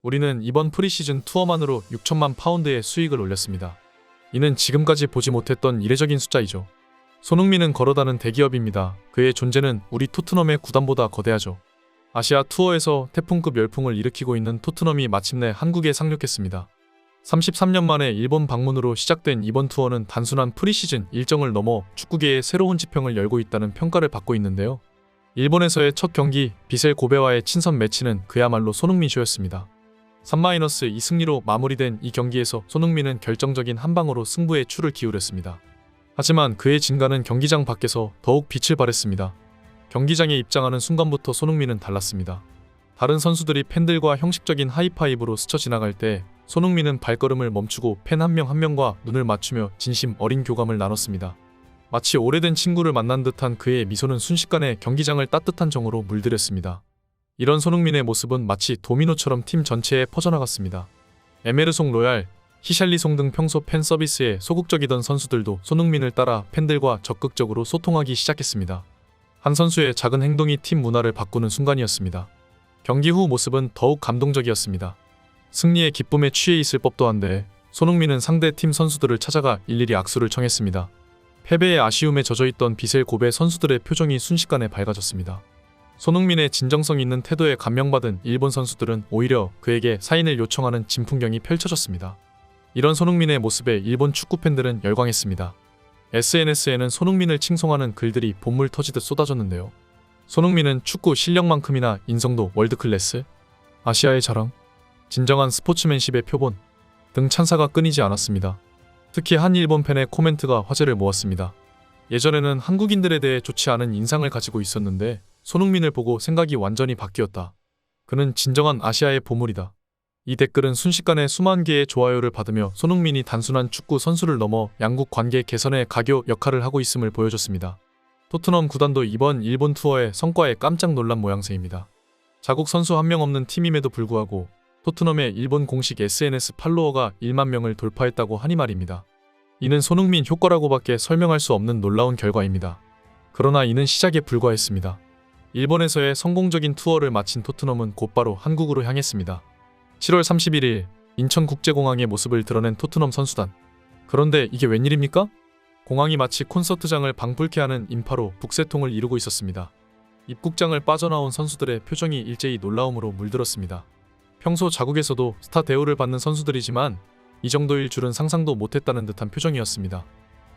우리는 이번 프리시즌 투어만으로 6천만 파운드의 수익을 올렸습니다. 이는 지금까지 보지 못했던 이례적인 숫자이죠. 손흥민은 걸어다는 대기업입니다. 그의 존재는 우리 토트넘의 구단보다 거대하죠. 아시아 투어에서 태풍급 열풍을 일으키고 있는 토트넘이 마침내 한국에 상륙했습니다. 33년 만에 일본 방문으로 시작된 이번 투어는 단순한 프리시즌 일정을 넘어 축구계의 새로운 지평을 열고 있다는 평가를 받고 있는데요. 일본에서의 첫 경기 비셀 고베와의 친선 매치는 그야말로 손흥민 쇼였습니다. 3-2 승리로 마무리된 이 경기에서 손흥민은 결정적인 한 방으로 승부에 추를 기울였습니다. 하지만 그의 진가는 경기장 밖에서 더욱 빛을 발했습니다. 경기장에 입장하는 순간부터 손흥민은 달랐습니다. 다른 선수들이 팬들과 형식적인 하이파이브로 스쳐 지나갈 때 손흥민은 발걸음을 멈추고 팬 한 명 한 명과 눈을 맞추며 진심 어린 교감을 나눴습니다. 마치 오래된 친구를 만난 듯한 그의 미소는 순식간에 경기장을 따뜻한 정으로 물들였습니다. 이런 손흥민의 모습은 마치 도미노처럼 팀 전체에 퍼져나갔습니다. 에메르송 로얄, 히샬리송 등 평소 팬 서비스에 소극적이던 선수들도 손흥민을 따라 팬들과 적극적으로 소통하기 시작했습니다. 한 선수의 작은 행동이 팀 문화를 바꾸는 순간이었습니다. 경기 후 모습은 더욱 감동적이었습니다. 승리의 기쁨에 취해 있을 법도 한데 손흥민은 상대 팀 선수들을 찾아가 일일이 악수를 청했습니다. 패배의 아쉬움에 젖어있던 비셀 고베 선수들의 표정이 순식간에 밝아졌습니다. 손흥민의 진정성 있는 태도에 감명받은 일본 선수들은 오히려 그에게 사인을 요청하는 진풍경이 펼쳐졌습니다. 이런 손흥민의 모습에 일본 축구 팬들은 열광했습니다. SNS에는 손흥민을 칭송하는 글들이 본물 터지듯 쏟아졌는데요. 손흥민은 축구 실력만큼이나 인성도 월드클래스, 아시아의 자랑, 진정한 스포츠맨십의 표본 등 찬사가 끊이지 않았습니다. 특히 한 일본 팬의 코멘트가 화제를 모았습니다. 예전에는 한국인들에 대해 좋지 않은 인상을 가지고 있었는데 손흥민을 보고 생각이 완전히 바뀌었다. 그는 진정한 아시아의 보물이다. 이 댓글은 순식간에 수만 개의 좋아요를 받으며 손흥민이 단순한 축구 선수를 넘어 양국 관계 개선에 가교 역할을 하고 있음을 보여줬습니다. 토트넘 구단도 이번 일본 투어의 성과에 깜짝 놀란 모양새입니다. 자국 선수 한 명 없는 팀임에도 불구하고 토트넘의 일본 공식 SNS 팔로워가 1만 명을 돌파했다고 하니 말입니다. 이는 손흥민 효과라고밖에 설명할 수 없는 놀라운 결과입니다. 그러나 이는 시작에 불과했습니다. 일본에서의 성공적인 투어를 마친 토트넘은 곧바로 한국으로 향했습니다. 7월 31일 인천국제공항의 모습을 드러낸 토트넘 선수단. 그런데 이게 웬일입니까? 공항이 마치 콘서트장을 방불케 하는 인파로 북새통을 이루고 있었습니다. 입국장을 빠져나온 선수들의 표정이 일제히 놀라움으로 물들었습니다. 평소 자국에서도 스타 대우를 받는 선수들이지만 이 정도일 줄은 상상도 못했다는 듯한 표정이었습니다.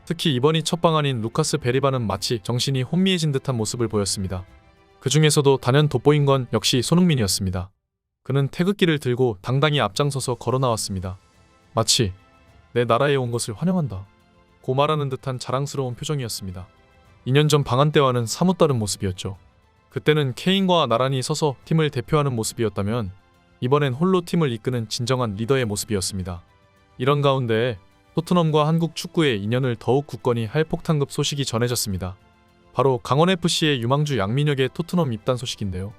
특히 이번이 첫 방한인 루카스 베리바는 마치 정신이 혼미해진 듯한 모습을 보였습니다. 그 중에서도 단연 돋보인 건 역시 손흥민이었습니다. 그는 태극기를 들고 당당히 앞장서서 걸어 나왔습니다. 마치 내 나라에 온 것을 환영한다 고 말하는 듯한 자랑스러운 표정이었습니다. 2년 전 방한 때와는 사뭇 다른 모습이었죠. 그때는 케인과 나란히 서서 팀을 대표하는 모습이었다면 이번엔 홀로 팀을 이끄는 진정한 리더의 모습이었습니다. 이런 가운데 토트넘과 한국 축구의 인연을 더욱 굳건히 할 폭탄급 소식이 전해졌습니다. 바로 강원FC의 유망주 양민혁의 토트넘 입단 소식인데요.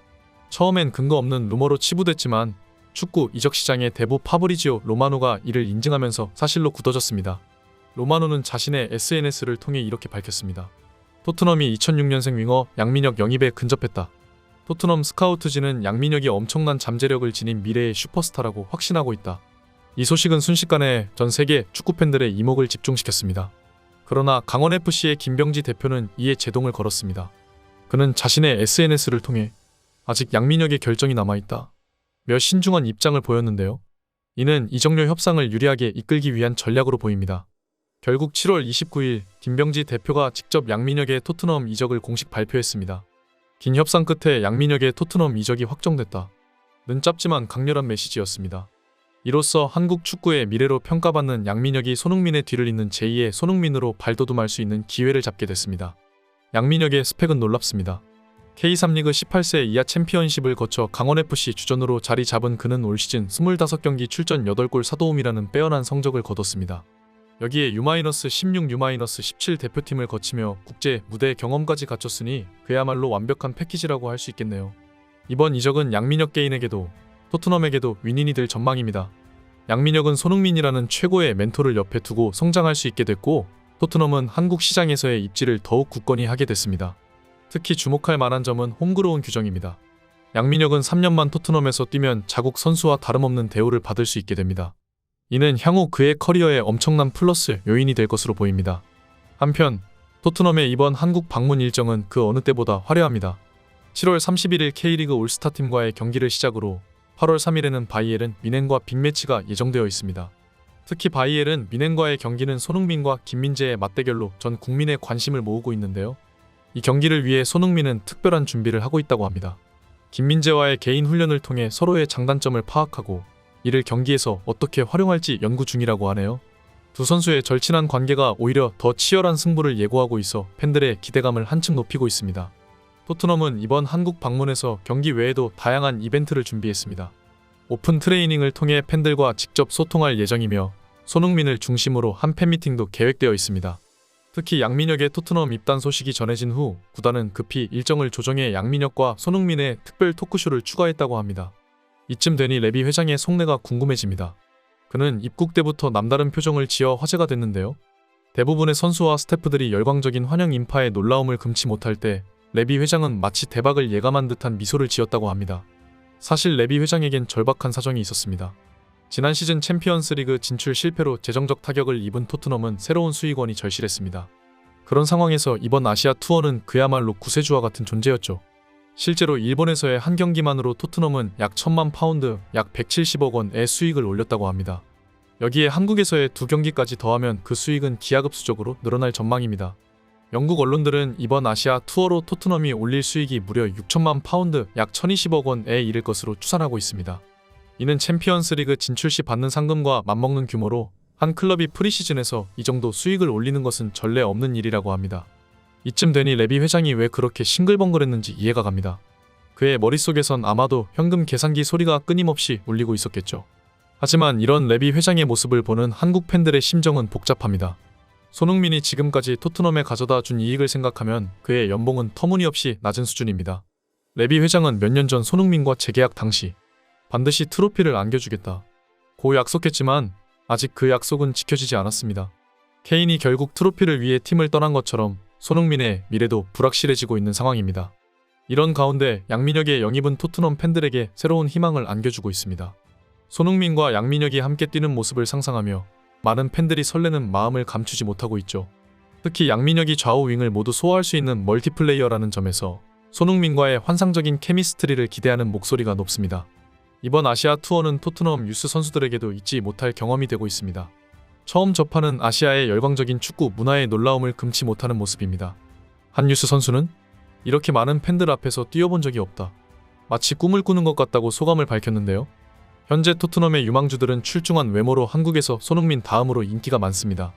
처음엔 근거 없는 루머로 치부됐지만 축구 이적 시장의 대부 파브리지오 로마노가 이를 인증하면서 사실로 굳어졌습니다. 로마노는 자신의 SNS를 통해 이렇게 밝혔습니다. 토트넘이 2006년생 윙어 양민혁 영입에 근접했다. 토트넘 스카우트진은 양민혁이 엄청난 잠재력을 지닌 미래의 슈퍼스타라고 확신하고 있다. 이 소식은 순식간에 전 세계 축구팬들의 이목을 집중시켰습니다. 그러나 강원FC의 김병지 대표는 이에 제동을 걸었습니다. 그는 자신의 SNS를 통해 아직 양민혁의 결정이 남아있다 며 신중한 입장을 보였는데요. 이는 이적료 협상을 유리하게 이끌기 위한 전략으로 보입니다. 결국 7월 29일 김병지 대표가 직접 양민혁의 토트넘 이적을 공식 발표했습니다. 긴 협상 끝에 양민혁의 토트넘 이적이 확정됐다. 는 짧지만 강렬한 메시지였습니다. 이로써 한국 축구의 미래로 평가받는 양민혁이 손흥민의 뒤를 잇는 제2의 손흥민으로 발돋움할 수 있는 기회를 잡게 됐습니다. 양민혁의 스펙은 놀랍습니다. K3 리그 18세 이하 챔피언십을 거쳐 강원FC 주전으로 자리 잡은 그는 올 시즌 25경기 출전 8골 사도움이라는 빼어난 성적을 거뒀습니다. 여기에 U-16, U-17 대표팀을 거치며 국제 무대 경험까지 갖췄으니 그야말로 완벽한 패키지라고 할 수 있겠네요. 이번 이적은 양민혁 개인에게도 토트넘에게도 윈윈이 될 전망입니다. 양민혁은 손흥민이라는 최고의 멘토를 옆에 두고 성장할 수 있게 됐고 토트넘은 한국 시장에서의 입지를 더욱 굳건히 하게 됐습니다. 특히 주목할 만한 점은 홈그로운 규정입니다. 양민혁은 3년만 토트넘에서 뛰면 자국 선수와 다름없는 대우를 받을 수 있게 됩니다. 이는 향후 그의 커리어에 엄청난 플러스 요인이 될 것으로 보입니다. 한편 토트넘의 이번 한국 방문 일정은 그 어느 때보다 화려합니다. 7월 31일 K리그 올스타팀과의 경기를 시작으로 8월 3일에는 바이에른 미넨과 빅매치가 예정되어 있습니다. 특히 바이에른 미넨과의 경기는 손흥민과 김민재의 맞대결로 전 국민의 관심을 모으고 있는데요. 이 경기를 위해 손흥민은 특별한 준비를 하고 있다고 합니다. 김민재와의 개인 훈련을 통해 서로의 장단점을 파악하고 이를 경기에서 어떻게 활용할지 연구 중이라고 하네요. 두 선수의 절친한 관계가 오히려 더 치열한 승부를 예고하고 있어 팬들의 기대감을 한층 높이고 있습니다. 토트넘은 이번 한국 방문에서 경기 외에도 다양한 이벤트를 준비했습니다. 오픈 트레이닝을 통해 팬들과 직접 소통할 예정이며 손흥민을 중심으로 한 팬미팅도 계획되어 있습니다. 특히 양민혁의 토트넘 입단 소식이 전해진 후 구단은 급히 일정을 조정해 양민혁과 손흥민의 특별 토크쇼를 추가했다고 합니다. 이쯤 되니 레비 회장의 속내가 궁금해집니다. 그는 입국 때부터 남다른 표정을 지어 화제가 됐는데요. 대부분의 선수와 스태프들이 열광적인 환영 인파에 놀라움을 금치 못할 때 레비 회장은 마치 대박을 예감한 듯한 미소를 지었다고 합니다. 사실 레비 회장에겐 절박한 사정이 있었습니다. 지난 시즌 챔피언스리그 진출 실패로 재정적 타격을 입은 토트넘은 새로운 수익원이 절실했습니다. 그런 상황에서 이번 아시아 투어는 그야말로 구세주와 같은 존재였죠. 실제로 일본에서의 한 경기만으로 토트넘은 약 1000만 파운드, 약 170억 원의 수익을 올렸다고 합니다. 여기에 한국에서의 2경기까지 더하면 그 수익은 기하급수적으로 늘어날 전망입니다. 영국 언론들은 이번 아시아 투어로 토트넘이 올릴 수익이 무려 6천만 파운드, 약 1020억 원에 이를 것으로 추산하고 있습니다. 이는 챔피언스리그 진출 시 받는 상금과 맞먹는 규모로 한 클럽이 프리시즌에서 이 정도 수익을 올리는 것은 전례 없는 일이라고 합니다. 이쯤 되니 레비 회장이 왜 그렇게 싱글벙글했는지 이해가 갑니다. 그의 머릿속에선 아마도 현금 계산기 소리가 끊임없이 울리고 있었겠죠. 하지만 이런 레비 회장의 모습을 보는 한국 팬들의 심정은 복잡합니다. 손흥민이 지금까지 토트넘에 가져다 준 이익을 생각하면 그의 연봉은 터무니없이 낮은 수준입니다. 레비 회장은 몇 년 전 손흥민과 재계약 당시 반드시 트로피를 안겨주겠다 고 약속했지만 아직 그 약속은 지켜지지 않았습니다. 케인이 결국 트로피를 위해 팀을 떠난 것처럼 손흥민의 미래도 불확실해지고 있는 상황입니다. 이런 가운데 양민혁의 영입은 토트넘 팬들에게 새로운 희망을 안겨주고 있습니다. 손흥민과 양민혁이 함께 뛰는 모습을 상상하며 많은 팬들이 설레는 마음을 감추지 못하고 있죠. 특히 양민혁이 좌우 윙을 모두 소화할 수 있는 멀티플레이어라는 점에서 손흥민과의 환상적인 케미스트리를 기대하는 목소리가 높습니다. 이번 아시아 투어는 토트넘 유스 선수들에게도 잊지 못할 경험이 되고 있습니다. 처음 접하는 아시아의 열광적인 축구 문화의 놀라움을 금치 못하는 모습입니다. 한 유스 선수는 이렇게 많은 팬들 앞에서 뛰어본 적이 없다. 마치 꿈을 꾸는 것 같다고 소감을 밝혔는데요. 현재 토트넘의 유망주들은 출중한 외모로 한국에서 손흥민 다음으로 인기가 많습니다.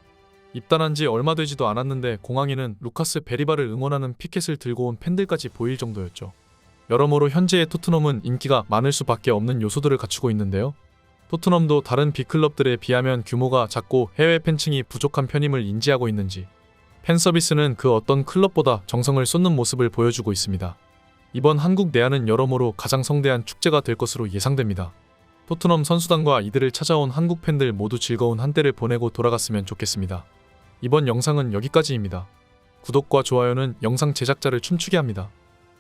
입단한 지 얼마 되지도 않았는데 공항에는 루카스 베리바를 응원하는 피켓을 들고 온 팬들까지 보일 정도였죠. 여러모로 현재의 토트넘은 인기가 많을 수밖에 없는 요소들을 갖추고 있는데요. 토트넘도 다른 빅클럽들에 비하면 규모가 작고 해외 팬층이 부족한 편임을 인지하고 있는지 팬 서비스는 그 어떤 클럽보다 정성을 쏟는 모습을 보여주고 있습니다. 이번 한국 내한은 여러모로 가장 성대한 축제가 될 것으로 예상됩니다. 토트넘 선수단과 이들을 찾아온 한국 팬들 모두 즐거운 한때를 보내고 돌아갔으면 좋겠습니다. 이번 영상은 여기까지입니다. 구독과 좋아요는 영상 제작자를 춤추게 합니다.